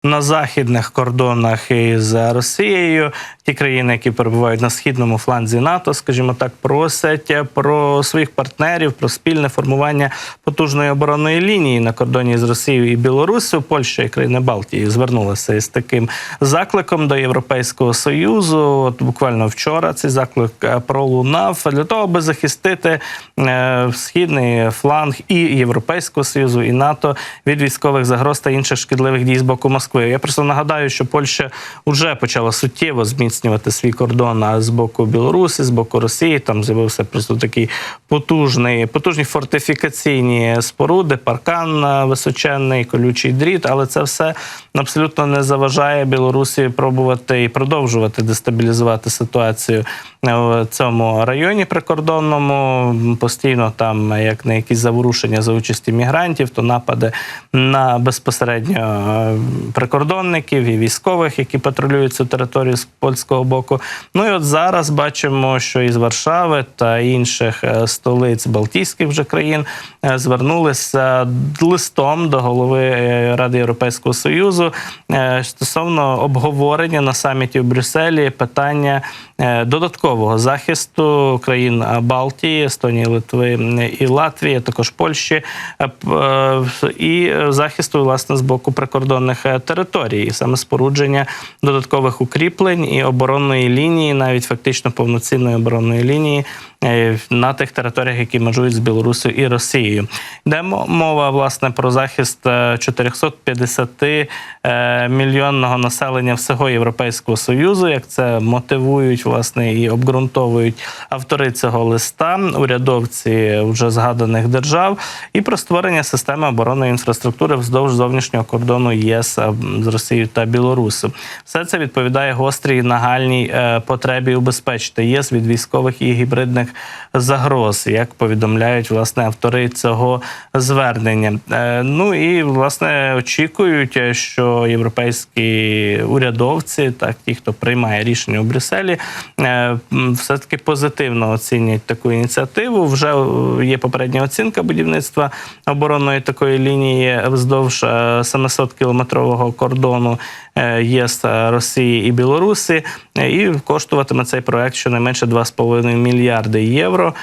на західних кордонах із Росією. Ті країни, які перебувають на східному фланзі НАТО, скажімо так, просять про своїх партнерів, про спільне формування потужної оборонної лінії на кордоні з Росією і Білоруссю. Польща і країни Балтії звернулися із таким закликом до Європейського Союзу. От буквально вчора цей заклик пролунав для того, аби захистити східний фланг і Європейського Союзу, і НАТО від військових загроз та інших шкідливих дій з боку Москви. Я просто нагадаю, що Польща вже почала суттєво зміцнювати свій кордон з боку Білорусі, з боку Росії. Там з'явився просто такий потужні фортифікаційні споруди, паркан височенний, колючий дріт, але це все абсолютно не заважає Білорусі пробувати і продовжувати дестабілізувати ситуацію в цьому районі прикордонному. Постійно там, як на якісь заворушення за участі мігрантів, то напади на безпосередньо прикордонників і військових, які патрулюють цю територію з польського боку. Ну і от зараз бачимо, що із Варшави та інших столиць Балтійських вже країн звернулися листом до голови Ради Європейського Союзу стосовно обговорення на саміті у Брюсселі питання додаткового захисту країн Балтії, Естонії, Литви і Латвії, а також Польщі, і захисту, власне, з боку прикордонних територій, і саме спорудження додаткових укріплень і оборонної лінії, навіть фактично повноцінної оборонної лінії на тих територіях, які межують з Білоруссю і Росією. Йде мова, власне, про захист 450-мільйонного населення всього Європейського Союзу, як це мотивують, власне, і обґрунтовують автори цього листа, урядовці вже згаданих держав, і про створення системи оборонної інфраструктури вздовж зовнішнього кордону ЄС з Росією та Білоруссю. Все це відповідає гострій і нагальній потребі убезпечити ЄС від військових і гібридних загроз, як повідомляють, власне, автори цього звернення. Ну і, власне, очікують, що європейські урядовці, так, ті, хто приймає рішення у Брюсселі, все-таки позитивно оцінять таку ініціативу. Вже є попередня оцінка будівництва оборонної такої лінії вздовж 700-кілометрового кордону ЄС, Росії і Білорусі, і коштуватиме цей проект щонайменше 2,5 мільярди євро.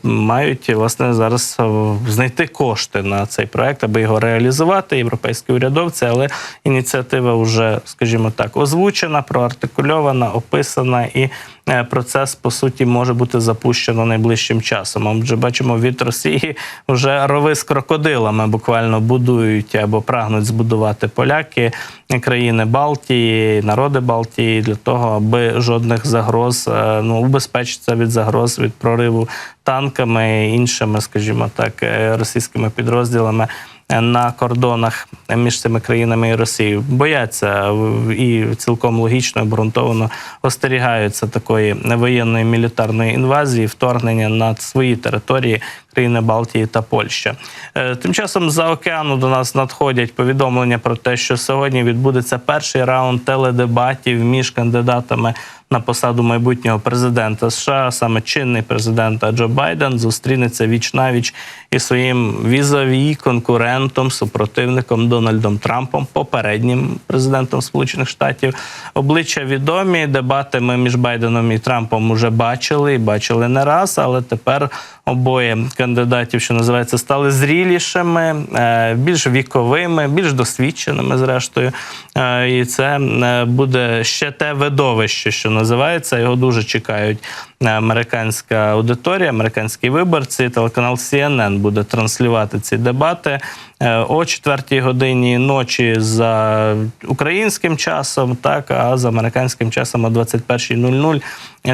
Мають, власне, зараз знайти кошти на цей проект, аби його реалізувати, європейські урядовці, але ініціатива вже, скажімо так, озвучена, проартикульована, описана, і процес, по суті, може бути запущено найближчим часом. Ми вже бачимо, від Росії вже рови з крокодилами буквально будують або прагнуть збудувати поляки, країни Балтії, народи Балтії, для того, аби жодних загроз, убезпечитися від загроз, від прориву танками і іншими, скажімо так, російськими підрозділами на кордонах між цими країнами і Росією. Бояться і цілком логічно, обґрунтовано остерігаються такої воєнної мілітарної інвазії, вторгнення на свої території країни Балтії та Польща. Тим часом з-за океану до нас надходять повідомлення про те, що сьогодні відбудеться перший раунд теледебатів між кандидатами на посаду майбутнього президента США. Саме чинний президент Джо Байден зустрінеться віч-навіч із своїм візаві, конкурентом, супротивником Дональдом Трампом, попереднім президентом Сполучених Штатів. Обличчя відомі, дебати ми між Байденом і Трампом вже бачили, і бачили не раз, але тепер обоє кандидатів, що називається, стали зрілішими, більш віковими, більш досвідченими, зрештою. І це буде ще те видовище, що називається. Його дуже чекають американська аудиторія, американські виборці. Телеканал CNN буде транслювати ці дебати о 4-й годині ночі за українським часом, так, а за американським часом о 21:00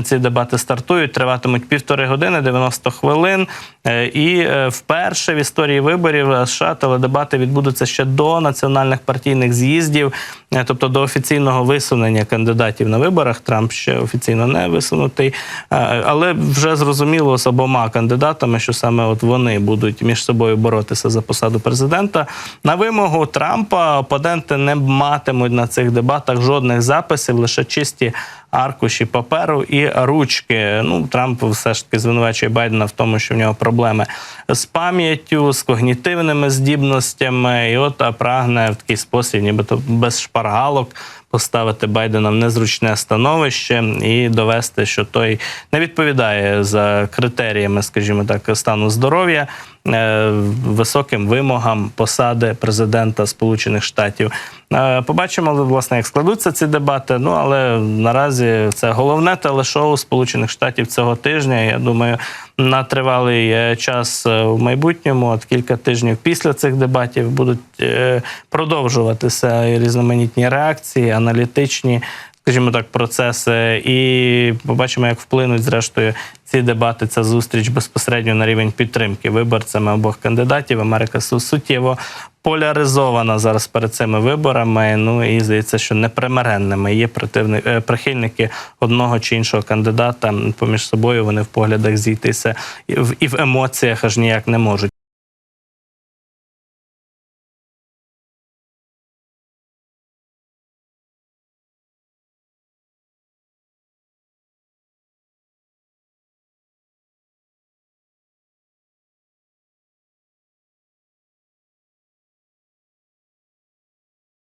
ці дебати стартують, триватимуть 1,5 години, 90 хвилин. І вперше в історії виборів США теледебати відбудуться ще до національних партійних з'їздів, тобто до офіційного висунення кандидатів на виборах. Трамп ще офіційно не висунутий, але вже зрозуміло з обома кандидатами, що саме от вони будуть між собою боротися за посаду президента. президента. На вимогу Трампа опоненти не матимуть на цих дебатах жодних записів, лише чисті аркуші паперу і ручки. Ну, Трамп все ж таки звинувачує Байдена в тому, що в нього проблеми з пам'яттю, з когнітивними здібностями, і от прагне в такий спосіб, нібито без шпаргалок, поставити Байдена в незручне становище і довести, що той не відповідає за критеріями, скажімо так, стану здоров'я, високим вимогам посади президента Сполучених Штатів. Побачимо, власне, як складуться ці дебати, ну, але наразі це головне телешоу Сполучених Штатів цього тижня. Я думаю, на тривалий час в майбутньому, от кілька тижнів після цих дебатів, будуть продовжуватися різноманітні реакції, аналітичні, скажімо так, процеси, і побачимо, як вплинуть, зрештою, ці дебати, ця зустріч безпосередньо на рівень підтримки виборцями обох кандидатів. Америка суттєво поляризована зараз перед цими виборами, ну і здається, що непримиренними є прихильники одного чи іншого кандидата. Поміж собою вони в поглядах зійтися і в емоціях аж ніяк не можуть.